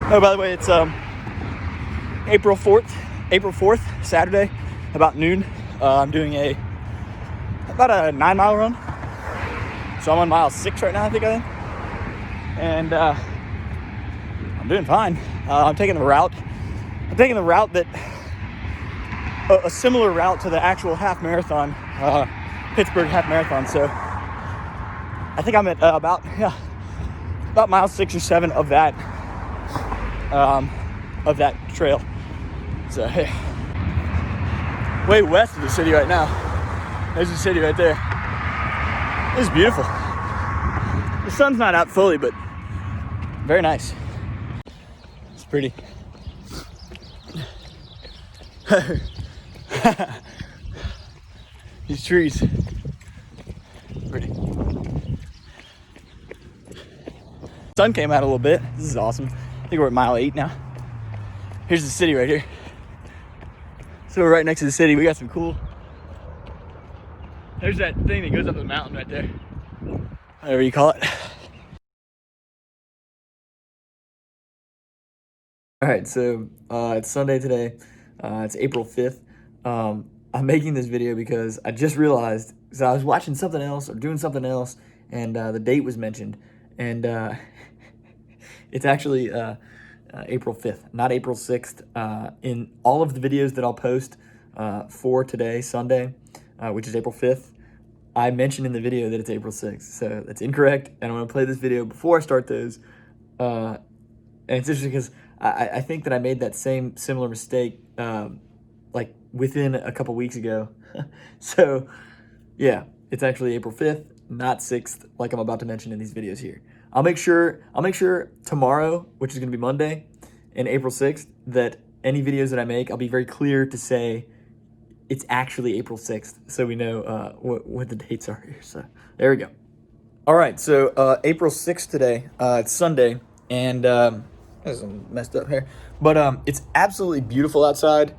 Oh, by the way, it's April 4th, Saturday, about noon. I'm doing about a 9-mile run. So I'm on mile 6 right now, I think. And I'm doing fine. I'm taking the route that a similar route to the actual half marathon, Pittsburgh half marathon. So I think I'm at about mile 6 or 7 of that trail. So hey, way west of the city right now. There's the city right there. This is beautiful. The sun's not out fully, but very nice. It's pretty. These trees, pretty. Sun came out a little bit. This is awesome. I think we're at mile 8 now. Here's the city right here. So we're right next to the city. We got some cool. There's that thing that goes up the mountain right there. Whatever you call it. All right, so it's Sunday today. It's April 5th. I'm making this video because I just realized, so I was watching something else or doing something else, and the date was mentioned. And it's actually April 5th, not April 6th. In all of the videos that I'll post for today, Sunday, which is April 5th, I mentioned in the video that it's April 6th. So that's incorrect, and I'm going to play this video before I start those. And it's interesting because I think that I made that similar mistake like within a couple weeks ago. So yeah, it's actually April 5th, not 6th, like I'm about to mention in these videos here. I'll make sure tomorrow, which is going to be Monday, and April 6th, that any videos that I make, I'll be very clear to say it's actually April 6th, so we know what the dates are here. So there we go. All right, so April 6th today, it's Sunday, and there's some messed up hair, but it's absolutely beautiful outside.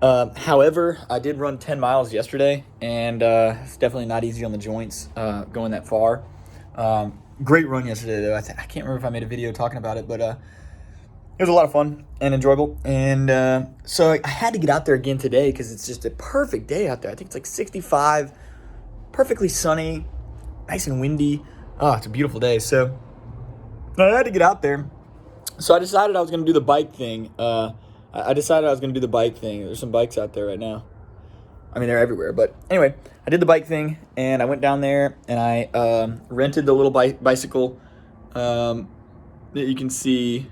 However, I did run 10 miles yesterday, and it's definitely not easy on the joints going that far. Great run yesterday, though. I can't remember if I made a video talking about it, but it was a lot of fun and enjoyable. And so I had to get out there again today because it's just a perfect day out there. I think it's like 65, perfectly sunny, nice and windy. Oh, it's a beautiful day. So I had to get out there. So I decided I was going to do the bike thing. There's some bikes out there right now. I mean, they're everywhere. But anyway, I did the bike thing, and I went down there, and I rented the little bicycle that you can see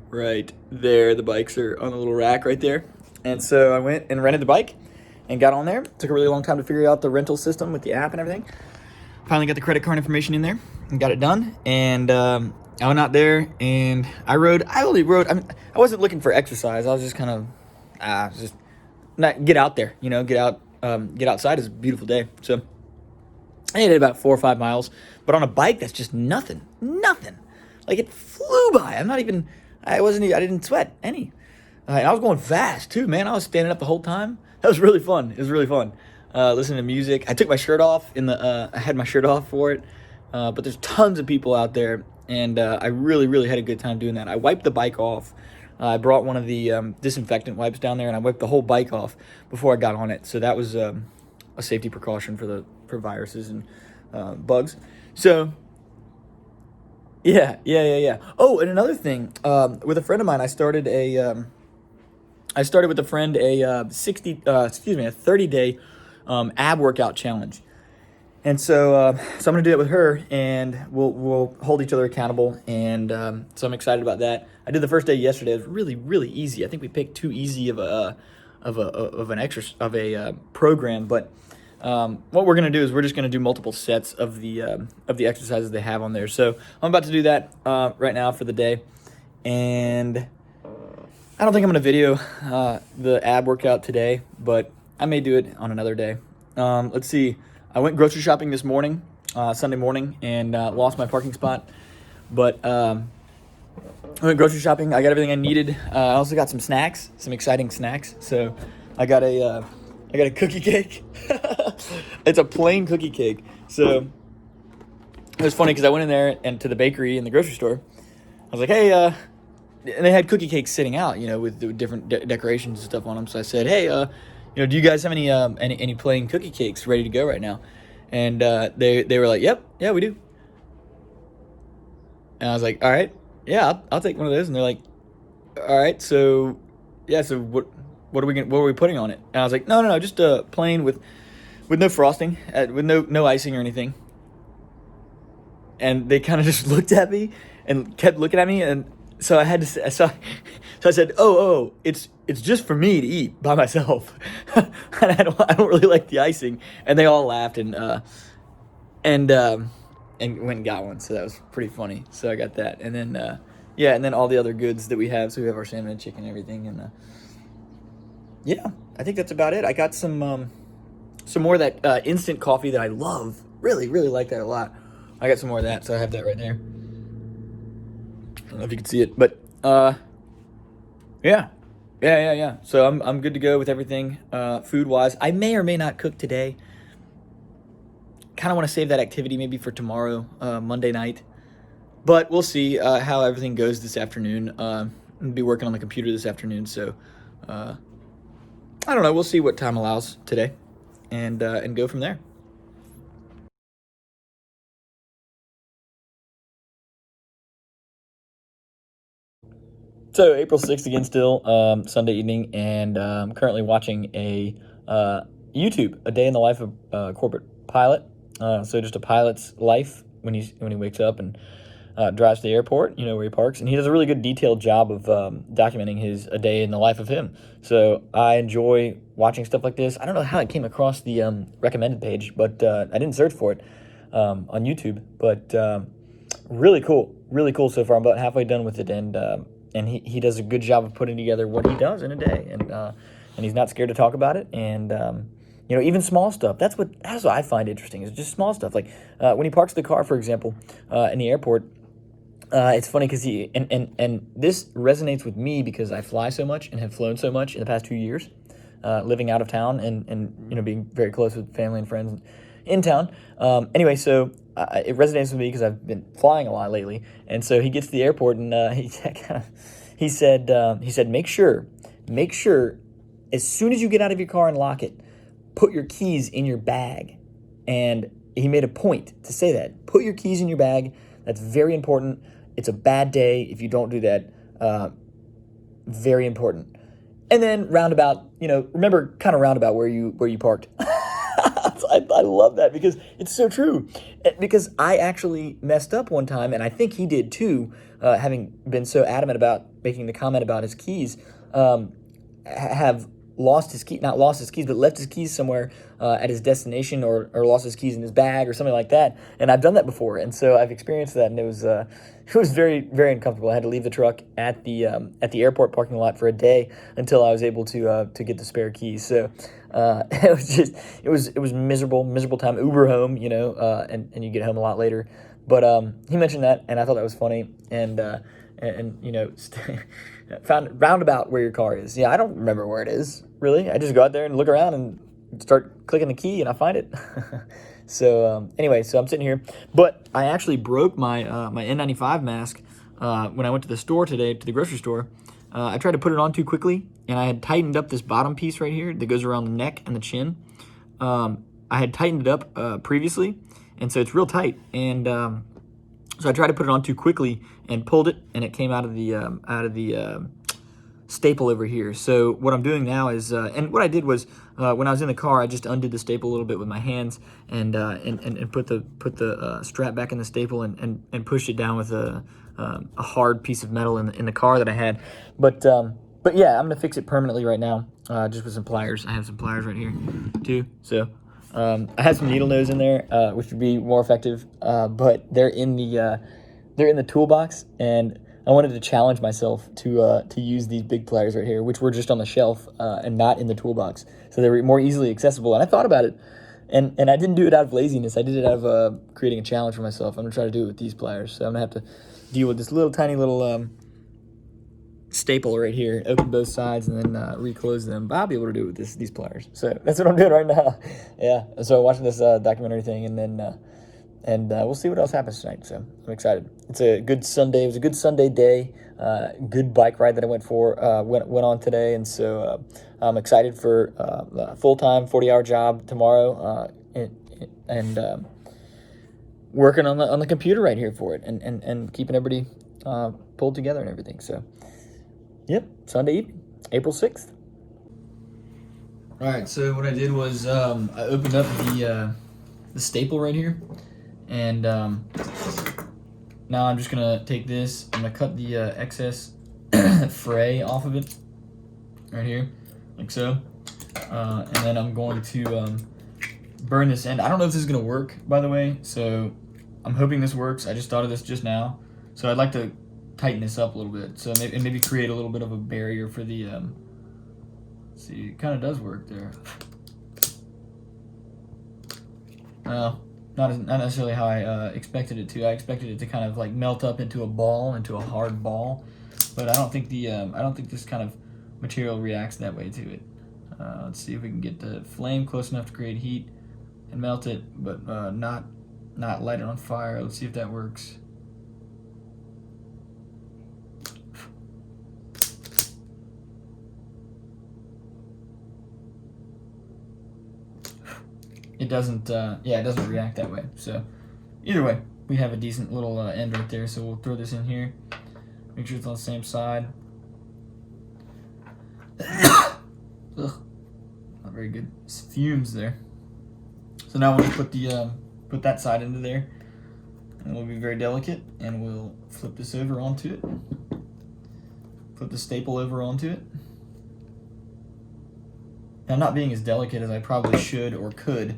right there. The bikes are on a little rack right there. And so I went and rented the bike and got on there. It took a really long time to figure out the rental system with the app and everything. Finally got the credit card information in there and got it done. And I went out there and I rode. I wasn't looking for exercise. I was just kind of just not get out there, get outside. It's a beautiful day. So I did about 4 or 5 miles, but on a bike, that's just nothing. Like it flew by. I didn't sweat any. And I was going fast too, man. I was standing up the whole time. That was really fun. It was really fun. Listening to music. I took my shirt off I had my shirt off for it. But there's tons of people out there, and I really, really had a good time doing that. I wiped the bike off. I brought one of the disinfectant wipes down there, and I wiped the whole bike off before I got on it. So that was a safety precaution for viruses and bugs. So yeah. Oh, and another thing, with a friend of mine, I started with a friend a 30-day ab workout challenge. And so I'm going to do that with her, and we'll hold each other accountable. And so I'm excited about that. I did the first day yesterday. It was really, really easy. I think we picked too easy of a program. But what we're going to do is we're just going to do multiple sets of the exercises they have on there. So I'm about to do that right now for the day. And I don't think I'm going to video the ab workout today, but I may do it on another day. Let's see. I went grocery shopping this morning, Sunday morning, and lost my parking spot. But I went grocery shopping. I got everything I needed. I also got some snacks, some exciting snacks. So I got a cookie cake. It's a plain cookie cake. So it was funny because I went in there and to the bakery in the grocery store. was like, hey, and they had cookie cakes sitting out, with the different decorations and stuff on them. So I said, hey, do you guys have any plain cookie cakes ready to go right now? And they were like, yep, yeah, we do. And I was like, all right, yeah, I'll take one of those. And they're like, all right, so yeah, so what are we putting on it? And I was like, no, just plain with no frosting, with no icing or anything. And they kind of just looked at me and kept looking at me, and so I had to say, so I said, oh, it's just for me to eat by myself. And I don't really like the icing. And they all laughed and went and got one. So that was pretty funny. So I got that, and then and then all the other goods that we have. So we have our salmon and chicken and everything, and yeah, I think that's about it. I got some more of that instant coffee that I love. Really, really like that a lot. I got some more of that, so I have that right there. I don't know if you can see it, but yeah. So I'm good to go with everything food wise. I may or may not cook today. Kind of want to save that activity maybe for tomorrow, Monday night. But we'll see how everything goes this afternoon. I'll be working on the computer this afternoon, so I don't know. We'll see what time allows today, and go from there. So April 6th again, still Sunday evening, and I'm currently watching a YouTube, a day in the life of a corporate pilot. So just a pilot's life when he wakes up and drives to the airport, where he parks, and he does a really good detailed job of documenting a day in the life of him. So I enjoy watching stuff like this. I don't know how it came across the recommended page, but I didn't search for it on YouTube. But really cool so far. I'm about halfway done with it, and he does a good job of putting together what he does in a day, and he's not scared to talk about it, and even small stuff. That's what I find interesting, is just small stuff. Like when he parks the car, for example, in the airport. It's funny because and this resonates with me because I fly so much and have flown so much in the past 2 years, living out of town and being very close with family and friends in town. Anyway, so it resonates with me because I've been flying a lot lately. And so he gets to the airport and he said, make sure as soon as you get out of your car and lock it, put your keys in your bag. And he made a point to say that. Put your keys in your bag. That's very important. It's a bad day if you don't do that. Very important. And then roundabout, remember kind of roundabout where you parked. I love that because it's so true. Because I actually messed up one time, and I think he did too, having been so adamant about making the comment about his keys, have lost his key, not lost his keys, but left his keys somewhere at his destination, or lost his keys in his bag or something like that. And I've done that before, and so I've experienced that, and it was very, very uncomfortable. I had to leave the truck at the airport parking lot for a day until I was able to get the spare keys. So it was miserable time. Uber home, and you get home a lot later. But he mentioned that, and I thought that was funny, and found roundabout where your car is. Yeah, I don't remember where it is, really. I just go out there and look around and start clicking the key, and I find it. So anyway, so I'm sitting here. But I actually broke my N95 mask when I went to the store today, to the grocery store. I tried to put it on too quickly, and I had tightened up this bottom piece right here that goes around the neck and the chin. I had tightened it up previously, and so it's real tight. And so I tried to put it on too quickly and pulled it, and it came out of the staple over here. So what I'm doing now is, and what I did was, when I was in the car, I just undid the staple a little bit with my hands and put the strap back in the staple and pushed it down with a hard piece of metal in the car that I had. But yeah, I'm gonna fix it permanently right now, just with some pliers. I have some pliers right here too. So I have some needle nose in there, which would be more effective, but they're in the toolbox, and I wanted to challenge myself to use these big pliers right here, which were just on the shelf and not in the toolbox, so they were more easily accessible. And I thought about it, and I didn't do it out of laziness. I did it out of creating a challenge for myself. I'm gonna try to do it with these pliers, so I'm gonna have to deal with this tiny little staple right here, open both sides, and then reclose them. But I'll be able to do it with these pliers. So that's what I'm doing right now. Yeah. So I'm watching this documentary thing, and then And we'll see what else happens tonight. So I'm excited. It's a good Sunday. It was a good Sunday day. Good bike ride that I went on today, and so I'm excited for a full-time 40-hour job tomorrow, and working on the computer right here for it, and keeping everybody pulled together and everything. So, yep, Sunday evening, April 6th. All right, so what I did was I opened up the staple right here, and now I'm just gonna take this. I'm gonna cut the excess fray off of it right here, like so, and then I'm going to burn this end. I don't know if this is gonna work, by the way, so I'm hoping this works. I just thought of this just now, so I'd like to tighten this up a little bit, so maybe create a little bit of a barrier for the. See, it kind of does work there. Not necessarily how I expected it to. I expected it to kind of like melt up into a hard ball, but I don't think this kind of material reacts that way to it. Let's see if we can get the flame close enough to create heat and melt it, but not light it on fire. Let's see if that works. It doesn't, it doesn't react that way. So either way, we have a decent little end right there. So we'll throw this in here. Make sure it's on the same side. Ugh, not very good. It's fumes there. So now we'll put put that side into there, and we'll be very delicate, and we'll flip this over onto it. Flip the staple over onto it. Now, not being as delicate as I probably should or could,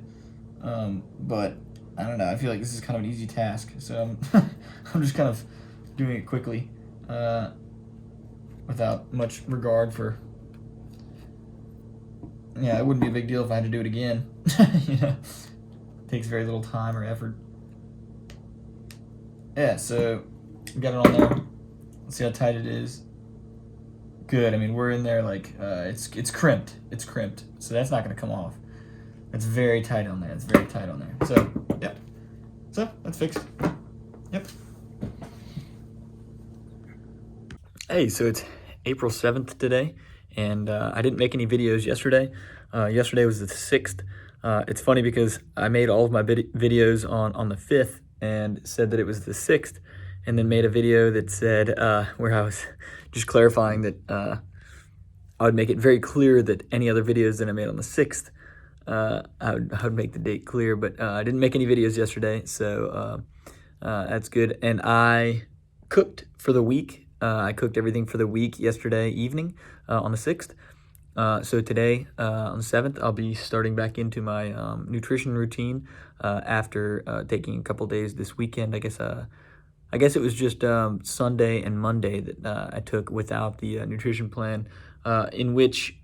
but I don't know. I feel like this is kind of an easy task, so I'm just kind of doing it quickly, without much regard for. Yeah, it wouldn't be a big deal if I had to do it again. You know, it takes very little time or effort. Yeah, so we got it on there. Let's see how tight it is. Good. I mean, we're in there like it's crimped. It's crimped, so that's not going to come off. It's very tight on there. It's very tight on there. So, yep. So that's fixed. Yep. Hey, so it's April 7th today, and I didn't make any videos yesterday. Yesterday was the 6th. It's funny because I made all of my videos on the 5th and said that it was the 6th, and then made a video that said, where I was just clarifying that I would make it very clear that any other videos that I made on the 6th, I would make the date clear, but I didn't make any videos yesterday, so that's good. And I cooked for the week. I cooked everything for the week yesterday evening on the 6th. So today, on the 7th, I'll be starting back into my nutrition routine after taking a couple days this weekend. I guess it was just Sunday and Monday that I took without the nutrition plan, in which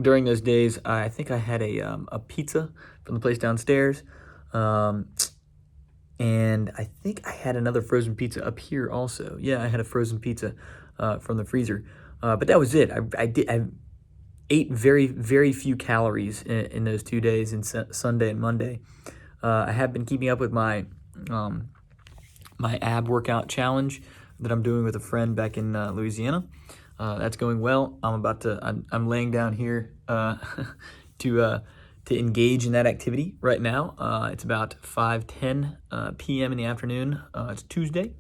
during those days I think I had a pizza from the place downstairs, and I think I had another frozen pizza up here also. Yeah, I had a frozen pizza from the freezer, but that was it. I ate very, very few calories in those 2 days, in Sunday and Monday. I have been keeping up with my my ab workout challenge that I'm doing with a friend back in Louisiana. That's going well. I'm laying down here to engage in that activity right now. It's about 5:10 p.m. in the afternoon. It's Tuesday.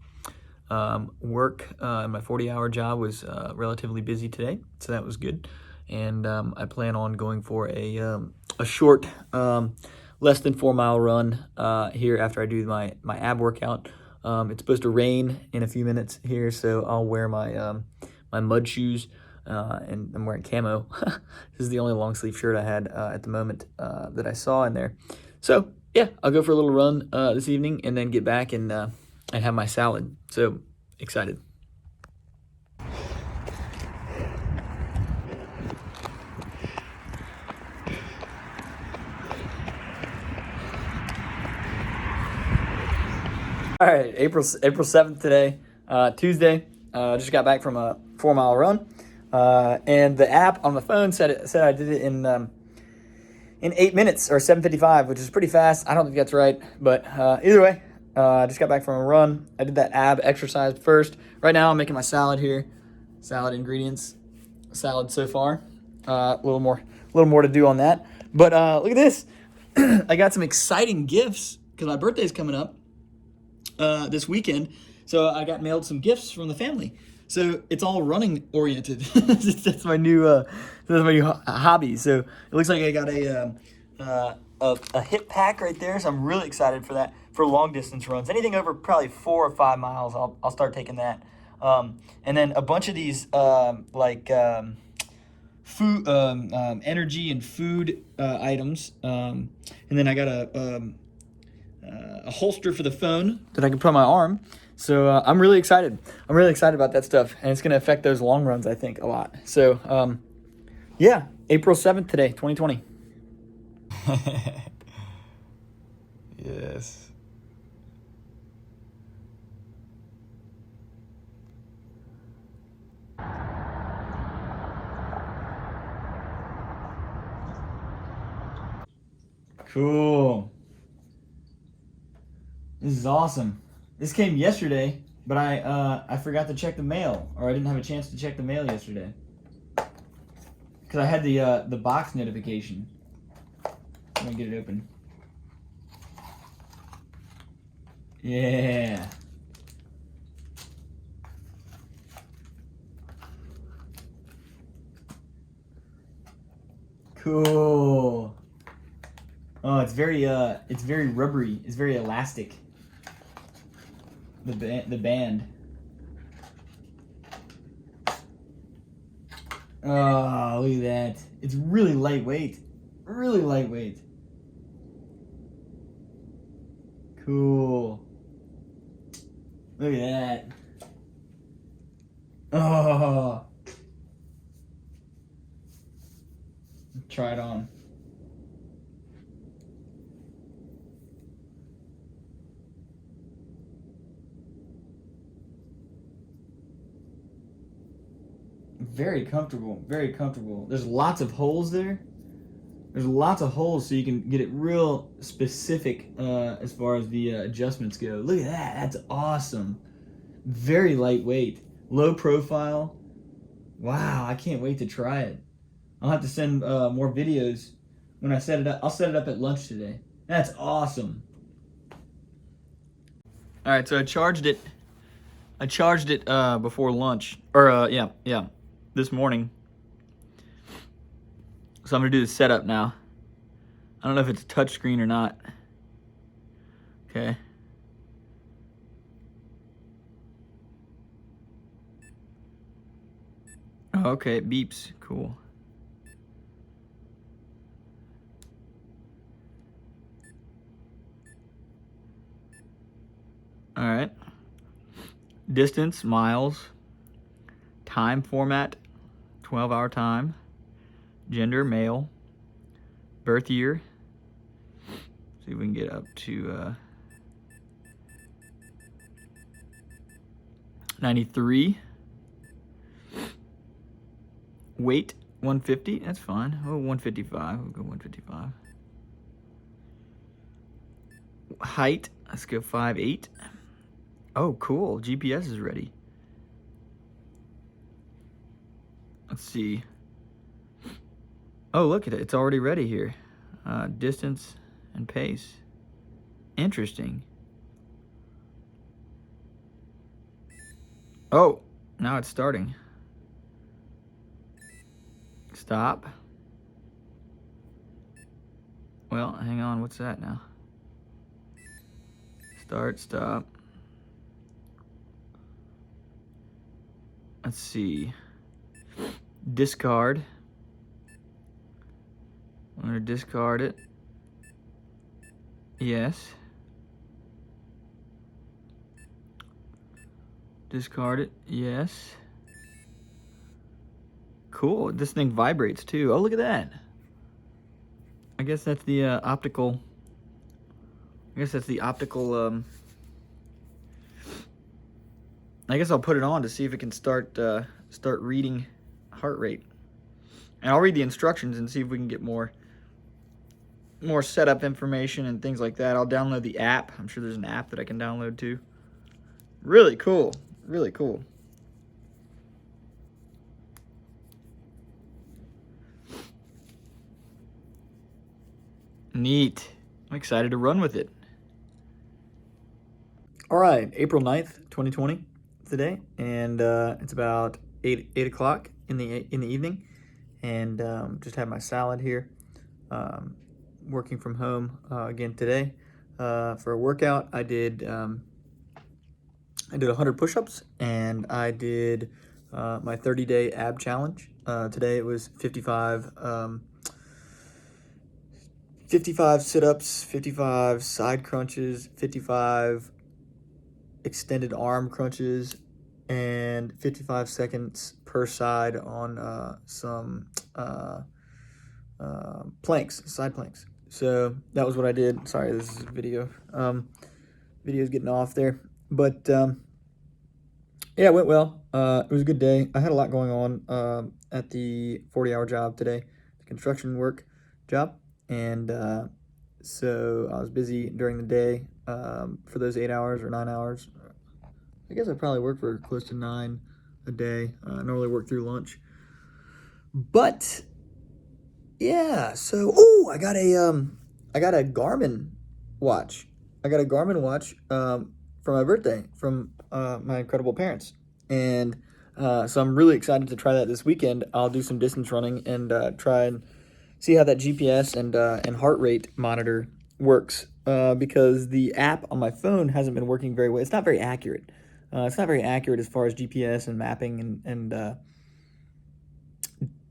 Work, my 40-hour job was relatively busy today, so that was good. And I plan on going for a short, less than 4 mile run here after I do my ab workout. It's supposed to rain in a few minutes here, so I'll wear my my mud shoes, and I'm wearing camo. This is the only long sleeve shirt I had at the moment that I saw in there. So yeah, I'll go for a little run this evening, and then get back and have my salad. So excited. All right, April 7th today, Tuesday. Just got back from a 4 mile run, and the app on the phone said I did it in in 8 minutes, or 7:55, which is pretty fast. I don't think that's right, but either way, I just got back from a run. I did that ab exercise first. Right now, I'm making my salad here. Salad ingredients. Salad so far. A little more to do on that. But look at this. I got some exciting gifts because my birthday's coming up this weekend. So I got mailed some gifts from the family. So it's all running oriented. That's my new hobby. So it looks like I got a hip pack right there. So I'm really excited for that, for long distance runs. Anything over probably 4 or 5 miles, I'll start taking that. And then a bunch of these food, energy and food items. And then I got a holster for the phone that I can put on my arm. So I'm really excited. I'm really excited about that stuff, and it's going to affect those long runs, I think, a lot. So yeah, April 7th today, 2020. Yes. Cool. This is awesome. This came yesterday, but I forgot to check the mail, or I didn't have a chance to check the mail yesterday because I had the box notification. Let me get it open. Yeah. Cool. Oh, it's very rubbery. It's very elastic. The band. Oh, look at that. It's really lightweight. Really lightweight. Cool. Look at that. Oh. Try it on. Very comfortable, very comfortable. There's lots of holes there. There's lots of holes so you can get it real specific as far as the adjustments go. Look at that, that's awesome. Very lightweight, low profile. Wow, I can't wait to try it. I'll have to send more videos when I set it up. I'll set it up at lunch today. That's awesome. All right, so I charged it before lunch, or yeah, this morning. So I'm gonna do the setup now. I don't know if it's touchscreen or not. Okay. Oh, okay, it beeps. Cool. All right. Distance, miles. Time format, 12-hour time. Gender, male. Birth year. See if we can get up to 93. Weight, 150. That's fine. Oh, 155. We'll go 155. Height, let's go 5'8". Oh, cool. GPS is ready. Let's see. Oh, look at it. It's already ready here. Distance and pace. Interesting. Oh, now it's starting. Stop. Well, hang on. What's that now? Start, stop. Let's see. Discard. I'm going to discard it. Yes. Discard it. Yes. Cool. This thing vibrates too. Oh, look at that. I guess that's the optical. I guess that's the optical. I guess I'll put it on to see if it can start reading heart rate. And I'll read the instructions and see if we can get more more setup information and things like that. I'll download the app. I'm sure there's an app that I can download too. Really cool. Really cool. Neat. I'm excited to run with it. All right, April 9th, 2020 today, and it's about 8 o'clock in the evening, and just had my salad here. Working from home again today. For a workout, I did 100 push-ups, and I did my 30-day ab challenge. Today it was 55 sit-ups, 55 side crunches, 55 extended arm crunches, and 55 seconds per side on some planks, side planks. So that was what I did. Sorry, this is a video. Video's getting off there. But yeah, it went well. It was a good day. I had a lot going on at the 40-hour job today, the construction work job. And so I was busy during the day for those 8 hours or 9 hours. I guess I probably work for close to 9 a day. I normally work through lunch. But yeah, so I got a Garmin watch. I got a Garmin watch for my birthday from my incredible parents. And so I'm really excited to try that this weekend. I'll do some distance running and try and see how that GPS and heart rate monitor works because the app on my phone hasn't been working very well. It's not very accurate. It's not very accurate as far as GPS and mapping and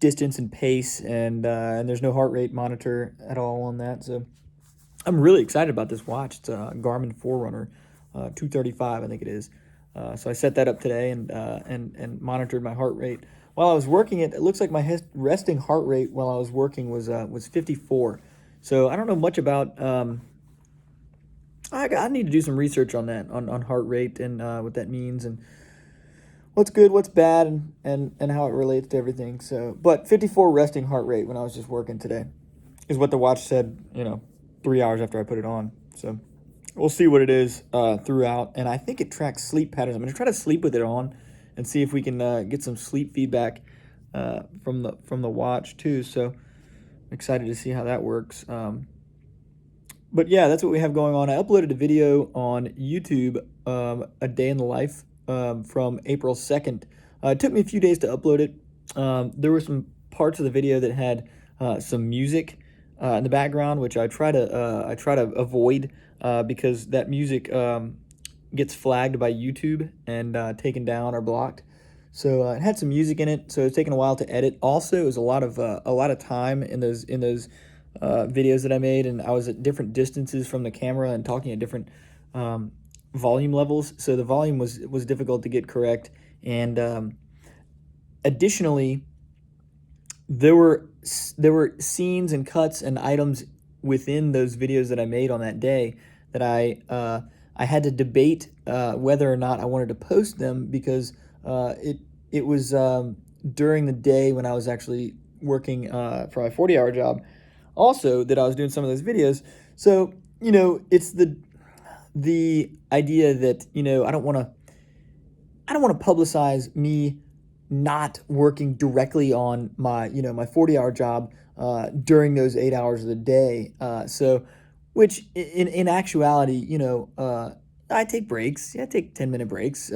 distance and pace, and there's no heart rate monitor at all on that. So I'm really excited about this watch. It's a Garmin Forerunner 235, I think it is. So I set that up today and monitored my heart rate. While I was working it looks like my resting heart rate while I was working was 54. So I don't know much about. I need to do some research on that, on heart rate and what that means and what's good, what's bad, and how it relates to everything. So, but 54 resting heart rate when I was just working today is what the watch said. 3 hours after I put it on. So we'll see what it is throughout, and I think it tracks sleep patterns. I'm gonna try to sleep with it on and see if we can get some sleep feedback from the watch too. So I'm excited to see how that works. But yeah, that's what we have going on. I uploaded a video on YouTube, a day in the life from April 2nd. It took me a few days to upload it. There were some parts of the video that had some music in the background, which I try to avoid because that music gets flagged by YouTube and taken down or blocked. So it had some music in it, so it's taken a while to edit. Also, it was a lot of time in those videos that I made, and I was at different distances from the camera and talking at different volume levels. So the volume was difficult to get correct, and additionally, there were scenes and cuts and items within those videos that I made on that day that I had to debate whether or not I wanted to post them because it was during the day when I was actually working for my 40-hour job. Also, that I was doing some of those videos. So it's the idea that I don't want to publicize me not working directly on my my 40-hour job during those 8 hours of the day. So, which in actuality, I take breaks. Yeah, I take 10-minute breaks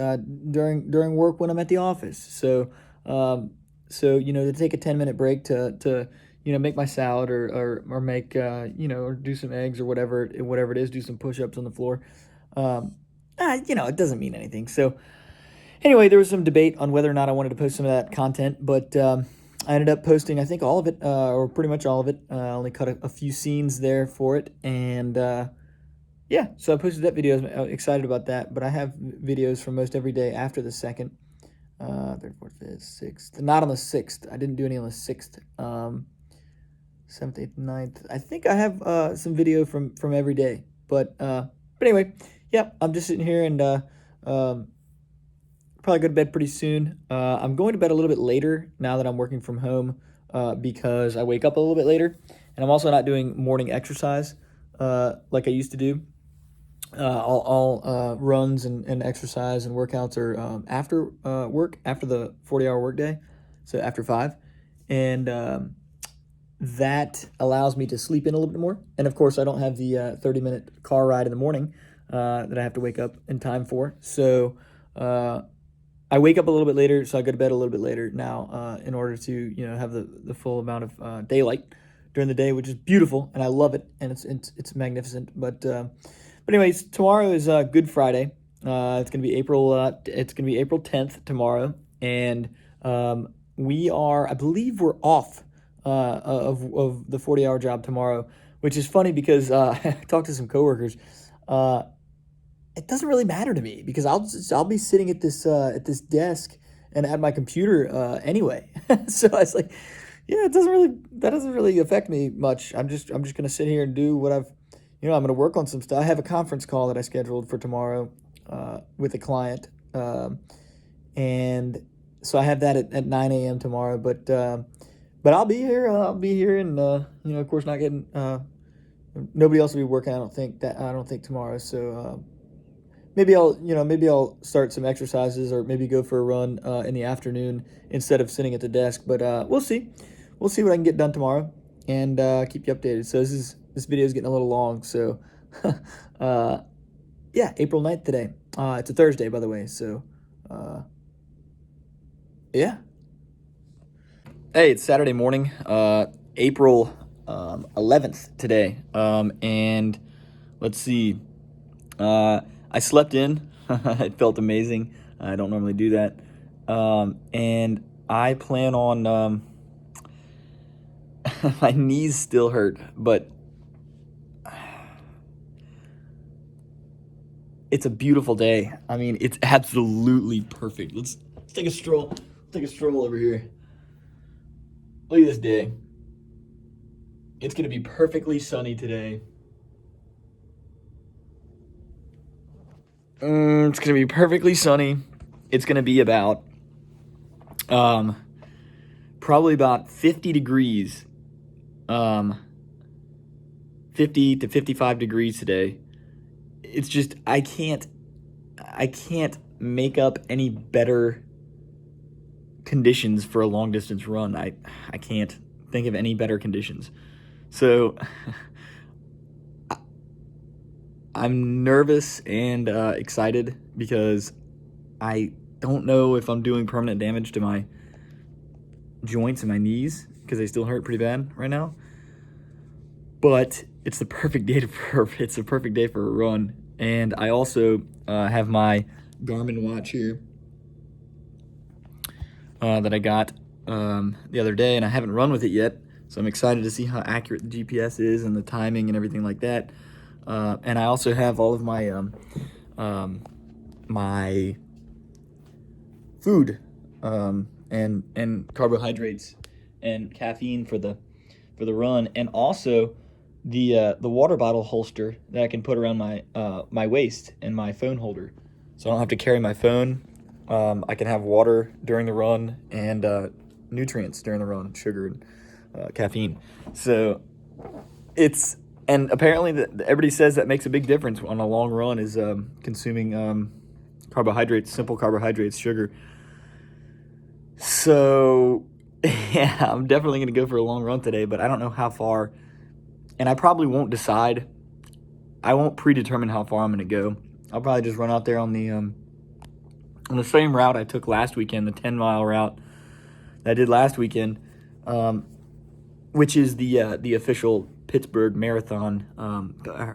during work when I'm at the office. So to take a 10-minute break to make my salad or make or do some eggs or whatever it is, do some push-ups on the floor. It doesn't mean anything. So anyway, there was some debate on whether or not I wanted to post some of that content, but I ended up posting, I think, all of it, or pretty much all of it. I only cut a few scenes there for it, and yeah, so I posted that video. I was excited about that, but I have videos from most every day after the 2nd, 3rd, 4th, 5th, 6th. Not on the 6th. I didn't do any on the 6th. 7th, 8th, 9th. I think I have some video from every day, but anyway, yeah, I'm just sitting here and probably go to bed pretty soon. I'm going to bed a little bit later now that I'm working from home because I wake up a little bit later, and I'm also not doing morning exercise like I used to do. All runs and exercise and workouts are after work, after the 40-hour workday, so after 5. And that allows me to sleep in a little bit more. And of course, I don't have the 30-minute car ride in the morning that I have to wake up in time for. So I wake up a little bit later, so I go to bed a little bit later now in order to have the full amount of daylight during the day, which is beautiful, and I love it, and it's magnificent. But anyways, tomorrow is Good Friday. It's gonna be April 10th tomorrow, and I believe we're off of the 40-hour job tomorrow, which is funny because I talked to some coworkers. It doesn't really matter to me because I'll be sitting at this desk and at my computer anyway. So I was like, yeah, that doesn't really affect me much. I'm just gonna sit here and do what I'm gonna work on some stuff. I have a conference call that I scheduled for tomorrow with a client, and so I have that at 9 a.m. tomorrow. But I'll be here. And of course, not getting nobody else will be working. I don't think tomorrow. So maybe I'll start some exercises or maybe go for a run in the afternoon instead of sitting at the desk. But we'll see. We'll see what I can get done tomorrow and keep you updated. So this video is getting a little long. So yeah, April 9th today. It's a Thursday, by the way. So yeah. Hey, it's Saturday morning, April 11th today. And let's see. I slept in. It felt amazing. I don't normally do that. And I plan on, my knees still hurt, but it's a beautiful day. I mean, it's absolutely perfect. Let's take a stroll. Take a stroll over here. Look at this day. It's going to be perfectly sunny today. It's going to be perfectly sunny. It's going to be about, probably about 50 degrees, 50 to 55 degrees today. It's just, I can't make up any better conditions for a long distance run. I can't think of any better conditions. So I'm nervous and excited because I don't know if I'm doing permanent damage to my joints and my knees because they still hurt pretty bad right now. But it's the perfect day for a run. And I also have my Garmin watch here that I got the other day, and I haven't run with it yet. So I'm excited to see how accurate the GPS is and the timing and everything like that. And I also have all of my my food and carbohydrates and caffeine for the run, and also the water bottle holster that I can put around my my waist and my phone holder, so I don't have to carry my phone. I can have water during the run and nutrients during the run, sugar and caffeine. So and apparently everybody says that makes a big difference on a long run is consuming carbohydrates, simple carbohydrates, sugar. So yeah, I'm definitely going to go for a long run today, but I don't know how far, and I probably won't decide. I won't predetermine how far I'm going to go. I'll probably just run out there on the same route I took last weekend, the 10-mile route that I did last weekend, which is the official Pittsburgh marathon,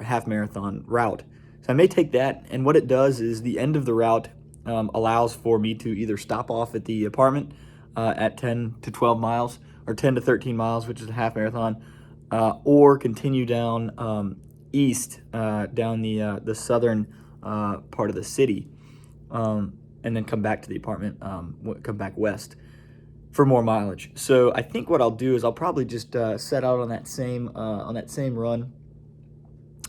half marathon route. So I may take that, and what it does is the end of the route allows for me to either stop off at the apartment at 10 to 12 miles, or 10 to 13 miles, which is a half marathon, or continue down east, down the southern part of the city, and then come back to the apartment, come back west for more mileage. So I think what I'll do is I'll probably just set out on that same run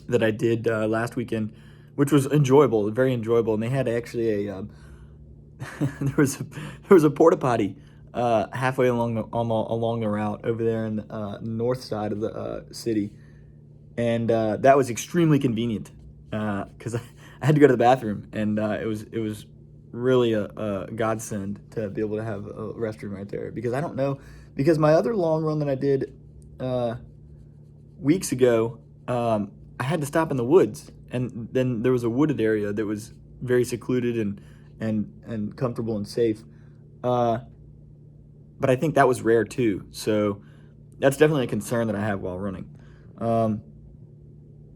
that I did last weekend, which was enjoyable, very enjoyable. And they had actually there was a porta potty halfway along the route over there in the north side of the city, and that was extremely convenient because I had to go to the bathroom, and it was really a godsend to be able to have a restroom right there, because I don't know, because my other long run that I did weeks ago, I had to stop in the woods, and then there was a wooded area that was very secluded and comfortable and safe. But I think that was rare too, so that's definitely a concern that I have while running.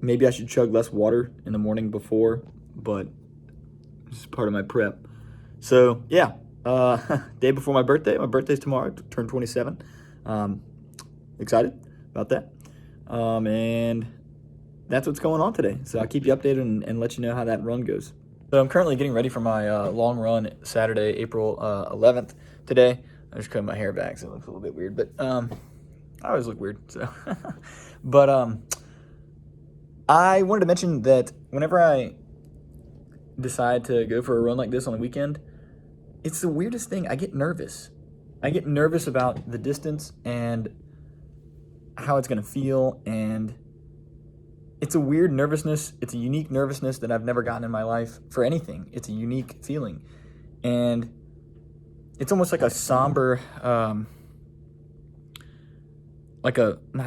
Maybe I should chug less water in the morning before, but it's part of my prep. So yeah, day before my birthday. My birthday's tomorrow. Turn 27. Excited about that. And that's what's going on today. So I'll keep you updated and let you know how that run goes. So I'm currently getting ready for my long run Saturday, April 11th today. I just cut my hair back, so it looks a little bit weird, but I always look weird. So, but I wanted to mention that whenever I decide to go for a run like this on the weekend, it's the weirdest thing. I get nervous. I get nervous about the distance and how it's going to feel, and it's a weird nervousness. It's a unique nervousness that I've never gotten in my life for anything. It's a unique feeling, and it's almost like a somber, not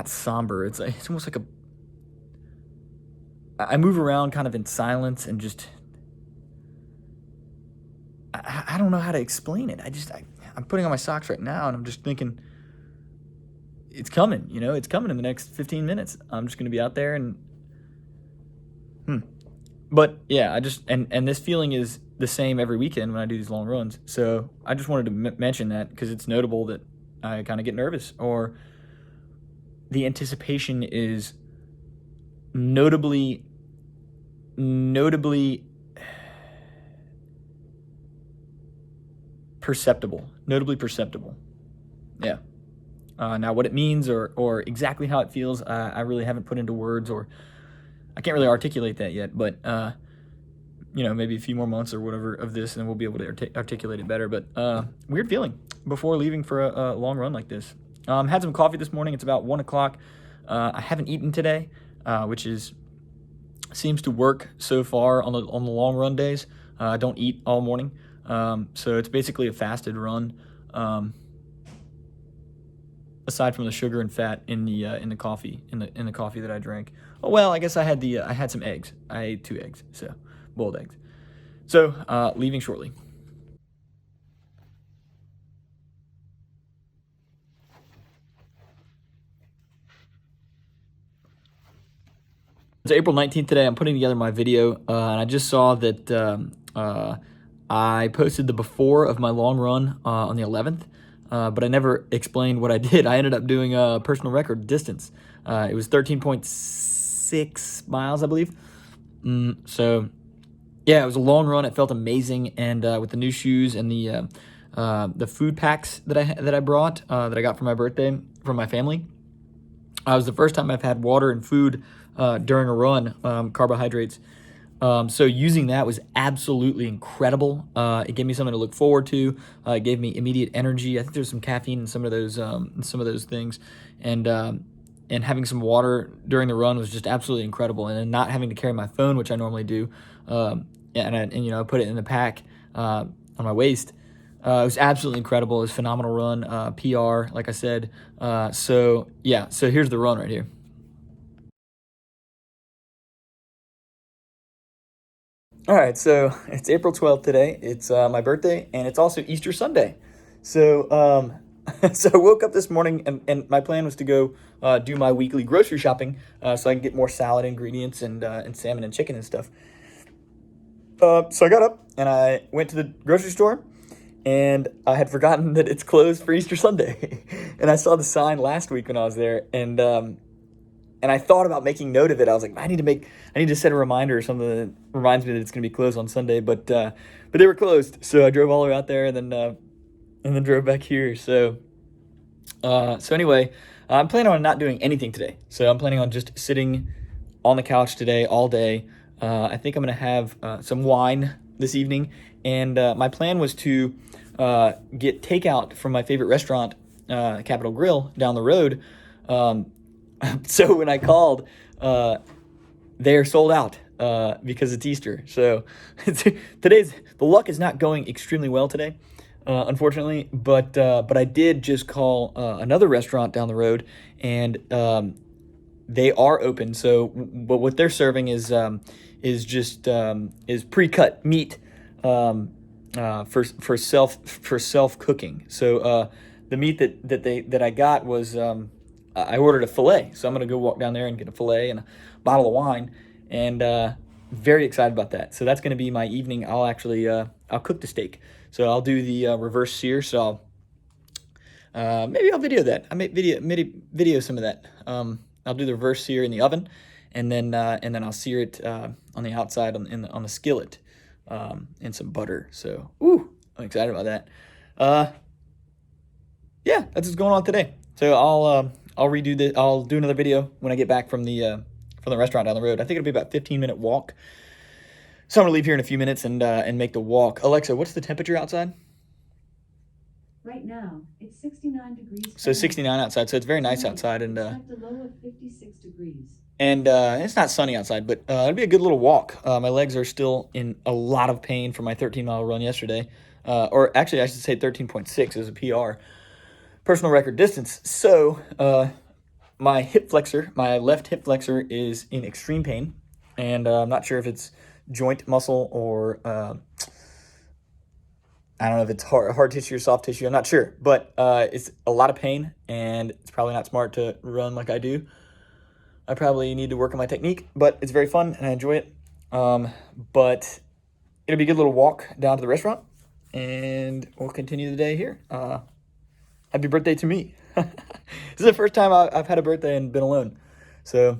somber. It's almost like I move around kind of in silence and just, I don't know how to explain it. I'm putting on my socks right now, and I'm just thinking, it's coming, it's coming in the next 15 minutes. I'm just going to be out there and, But yeah, and this feeling is the same every weekend when I do these long runs. So I just wanted to mention that, because it's notable that I kind of get nervous, or the anticipation is notably perceptible. Yeah. Now what it means or exactly how it feels, I really haven't put into words, or I can't really articulate that yet, but maybe a few more months or whatever of this, and we'll be able to articulate it better. But weird feeling before leaving for a long run like this. Had some coffee this morning. It's about 1 o'clock. I haven't eaten today, which seems to work so far on the long run days. I don't eat all morning, so it's basically a fasted run. Aside from the sugar and fat in the coffee that I drank. Oh well, I guess I had some eggs. I ate 2 eggs, so boiled eggs. So leaving shortly. It's April 19th today. I'm putting together my video, and I just saw that I posted the before of my long run on the 11th. But I never explained what I did. I ended up doing a personal record distance. It was 13.6 miles, I believe. So, yeah, it was a long run. It felt amazing, and with the new shoes and the food packs that I brought that I got for my birthday from my family. It was the first time I've had water and food during a run, carbohydrates. So using that was absolutely incredible. It gave me something to look forward to. It gave me immediate energy. I think there's some caffeine in some of those things, and having some water during the run was just absolutely incredible. And then not having to carry my phone, which I normally do, and I put it in the pack on my waist. It was absolutely incredible. It was a phenomenal run, PR, like I said. So here's the run right here. All right, so it's April 12th today. It's my birthday, and it's also Easter Sunday. So so I woke up this morning, and my plan was to go do my weekly grocery shopping so I can get more salad ingredients and salmon and chicken and stuff. So I got up, and I went to the grocery store, and I had forgotten that it's closed for Easter Sunday. And I saw the sign last week when I was there, and I thought about making note of it. I was like, I need to set a reminder or something that reminds me that it's going to be closed on Sunday. But they were closed, so I drove all the way out there and then drove back here. So anyway, I'm planning on not doing anything today. So I'm planning on just sitting on the couch today all day. I think I'm going to have some wine this evening, and my plan was to get takeout from my favorite restaurant, Capitol Grill, down the road. So when I called, they're sold out because it's Easter. So the luck is not going extremely well today, unfortunately. But I did just call another restaurant down the road, and they are open. So, but what they're serving is pre-cut meat for self cooking. So the meat that I got was I ordered a fillet. So I'm gonna go walk down there and get a fillet and a bottle of wine, and very excited about that. So that's gonna be my evening. I'll actually I'll cook the steak. So I'll do the reverse sear. So maybe I'll video that. I may video some of that. I'll do the reverse sear in the oven, and then I'll sear it on the outside on the skillet in some butter. So, I'm excited about that. Yeah, that's what's going on today. So I'll redo this. I'll do another video when I get back from the restaurant down the road. I think it'll be about 15-minute walk. So I'm gonna leave here in a few minutes and make the walk. Alexa, what's the temperature outside? Right now, it's 69 degrees. So 69 outside, so it's very nice outside, and the low of 56 degrees. And it's not sunny outside, but it'll be a good little walk. My legs are still in a lot of pain from my 13-mile run yesterday, or actually I should say 13.6 is a PR, personal record distance. So my left hip flexor is in extreme pain, and I'm not sure if it's joint muscle or I don't know if it's hard tissue or soft tissue. I'm not sure, but it's a lot of pain, and it's probably not smart to run like I do. I probably need to work on my technique, but it's very fun, and I enjoy it. But it'll be a good little walk down to the restaurant, and we'll continue the day here. Happy birthday to me. This is the first time I've had a birthday and been alone. So,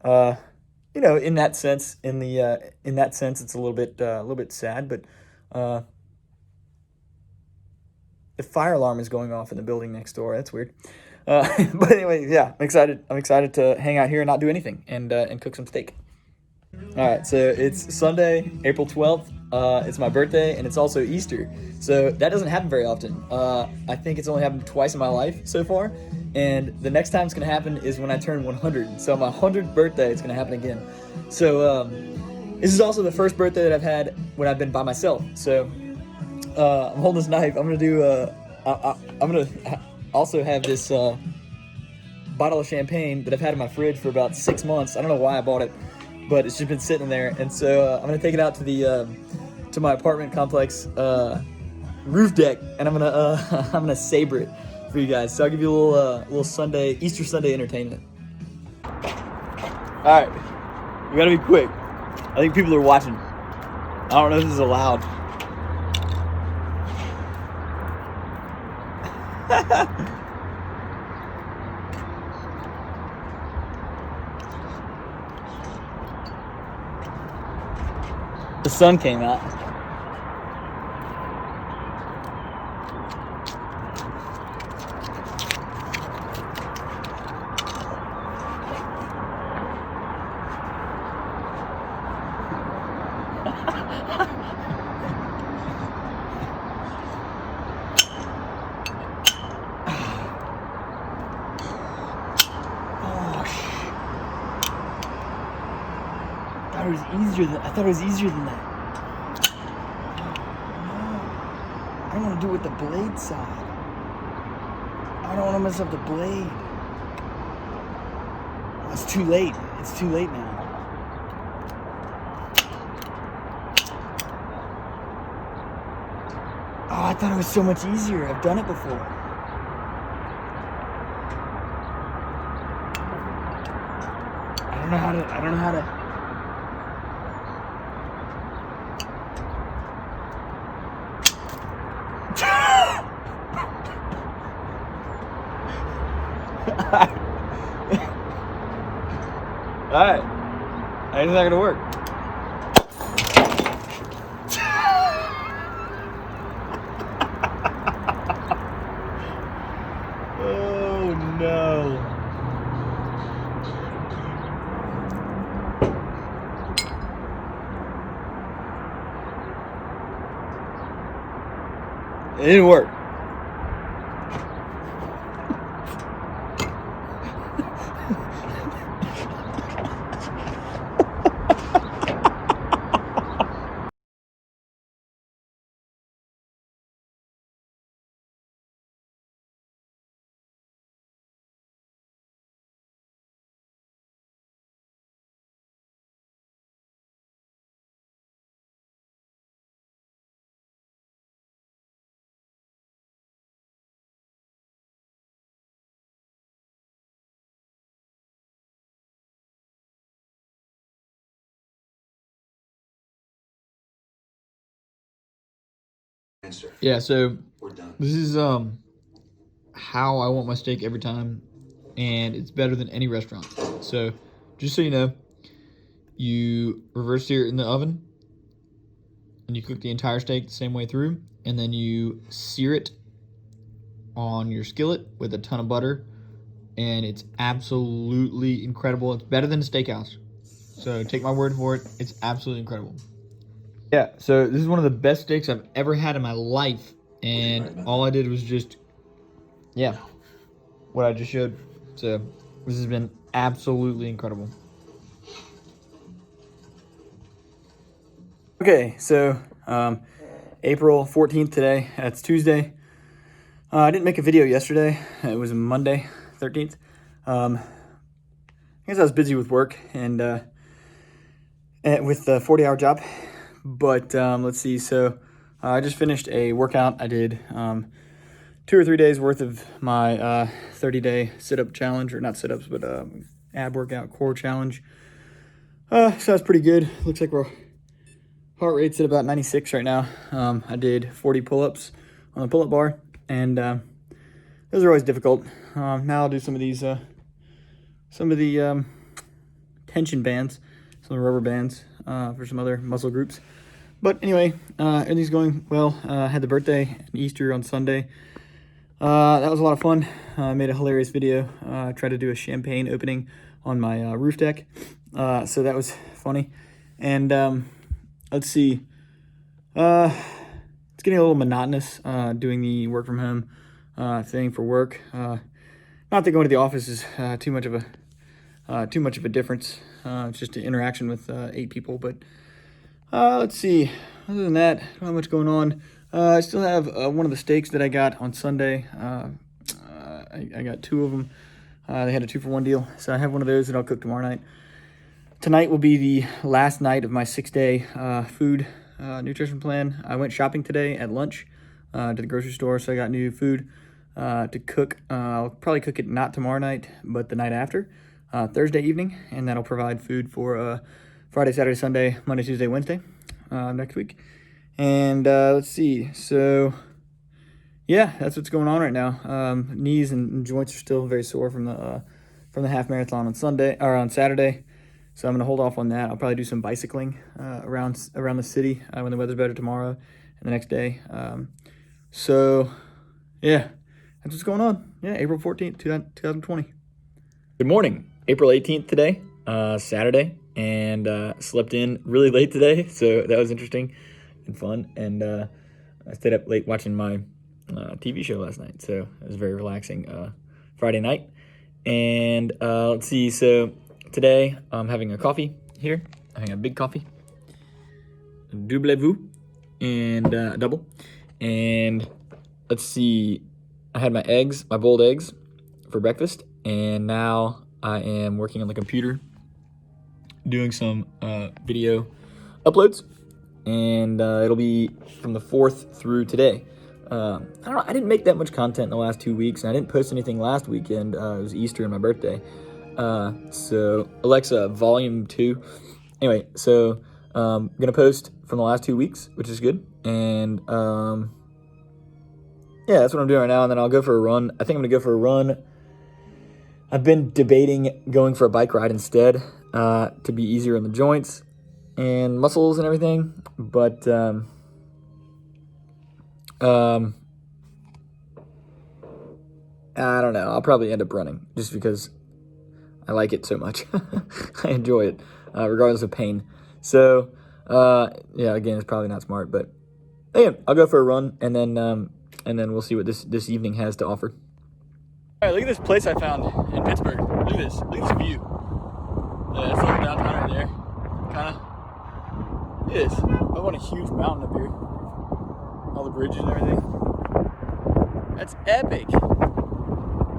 in that sense, it's a little bit sad, but the fire alarm is going off in the building next door. That's weird. But anyway, yeah, I'm excited to hang out here and not do anything and cook some steak. All right, so it's Sunday, April 12th. It's my birthday, and it's also Easter. So that doesn't happen very often. I think it's only happened twice in my life so far. And the next time it's going to happen is when I turn 100. So my 100th birthday, it's going to happen again. So this is also the first birthday that I've had when I've been by myself. So I'm holding this knife. I'm gonna also have this bottle of champagne that I've had in my fridge for about 6 months. I don't know why I bought it, but it's just been sitting there. And so I'm gonna take it out to my apartment complex roof deck, and I'm gonna savor it for you guys. So I'll give you a little Easter Sunday entertainment. All right, we gotta be quick. I think people are watching. I don't know if this is allowed. The sun came out. I thought it was easier than that. I don't want to do it with the blade side. I don't want to mess up the blade. It's too late. It's too late now. Oh, I thought it was so much easier. I've done it before. I don't know how to. Alright. It's not gonna work. Oh no. It didn't work. Yeah, so this is how I want my steak every time, and it's better than any restaurant. So just so you know, you reverse sear it in the oven, and you cook the entire steak the same way through, and then you sear it on your skillet with a ton of butter, and it's absolutely incredible. It's better than a steakhouse. So take my word for it. It's absolutely incredible. Yeah, so this is one of the best steaks I've ever had in my life, and all I did was just, yeah, what I just showed. So this has been absolutely incredible. Okay, so April 14th today. It's Tuesday. I didn't make a video yesterday. It was Monday, 13th. I guess I was busy with work and with the 40-hour job. But let's see. So I just finished a workout. I did 2 or 3 days worth of my 30-day sit-up challenge, or not sit-ups, but ab workout core challenge. So that's pretty good. Looks like we're heart rate's at about 96 right now. I did 40 pull-ups on the pull-up bar, and those are always difficult. Now I'll do some of these, some of the tension bands, some of the rubber bands for some other muscle groups. But anyway, everything's going well. I had the birthday and Easter on Sunday. That was a lot of fun. I made a hilarious video. I tried to do a champagne opening on my roof deck. So that was funny. And let's see. It's getting a little monotonous doing the work from home thing for work. Not that going to the office is too much of a difference. It's just an interaction with 8 people. But let's see. Other than that, I don't have much going on. I still have one of the steaks that I got on Sunday. I got 2 of them. They had a 2-for-1 deal. So I have one of those that I'll cook tomorrow night. Tonight will be the last night of my 6-day food nutrition plan. I went shopping today at lunch to the grocery store, so I got new food to cook. I'll probably cook it not tomorrow night, but the night after, Thursday evening, and that'll provide food for Friday, Saturday, Sunday, Monday, Tuesday, Wednesday next week. And let's see. So yeah, that's what's going on right now. Knees and joints are still very sore from the half marathon on Sunday or on Saturday. So I'm gonna hold off on that. I'll probably do some bicycling around the city when the weather's better tomorrow and the next day. So yeah, that's what's going on. Yeah, April 14th, 2020. Good morning. April 18th today, Saturday, and slept in really late today, so that was interesting and fun. And I stayed up late watching my TV show last night, so it was very relaxing Friday night. And let's see, so today I'm having a coffee here. I'm having a big coffee, double-vous, and a double. And let's see, I had my eggs, my boiled eggs for breakfast, and now I am working on the computer doing some video uploads, and it'll be from the 4th through today. I don't know, I didn't make that much content in the last 2 weeks, and I didn't post anything last weekend. It was Easter and my birthday. So Alexa, volume 2. Anyway, so I'm gonna post from the last 2 weeks, which is good. And yeah, that's what I'm doing right now. And then I'll go for a run. I think I'm gonna go for a run. I've been debating going for a bike ride instead to be easier on the joints and muscles and everything. But I don't know. I'll probably end up running just because I like it so much. I enjoy it, regardless of pain. So, yeah, again, it's probably not smart, but again, I'll go for a run, and then and then we'll see what this evening has to offer. All right, look at this place I found in Pittsburgh. Look at this. Look at this view. Yeah, it's like downtown right there. Kind of. Look at this. I want a huge mountain up here. All the bridges and everything. That's epic.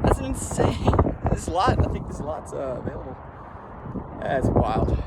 That's insane. This lot, I think this lot's available. That's wild.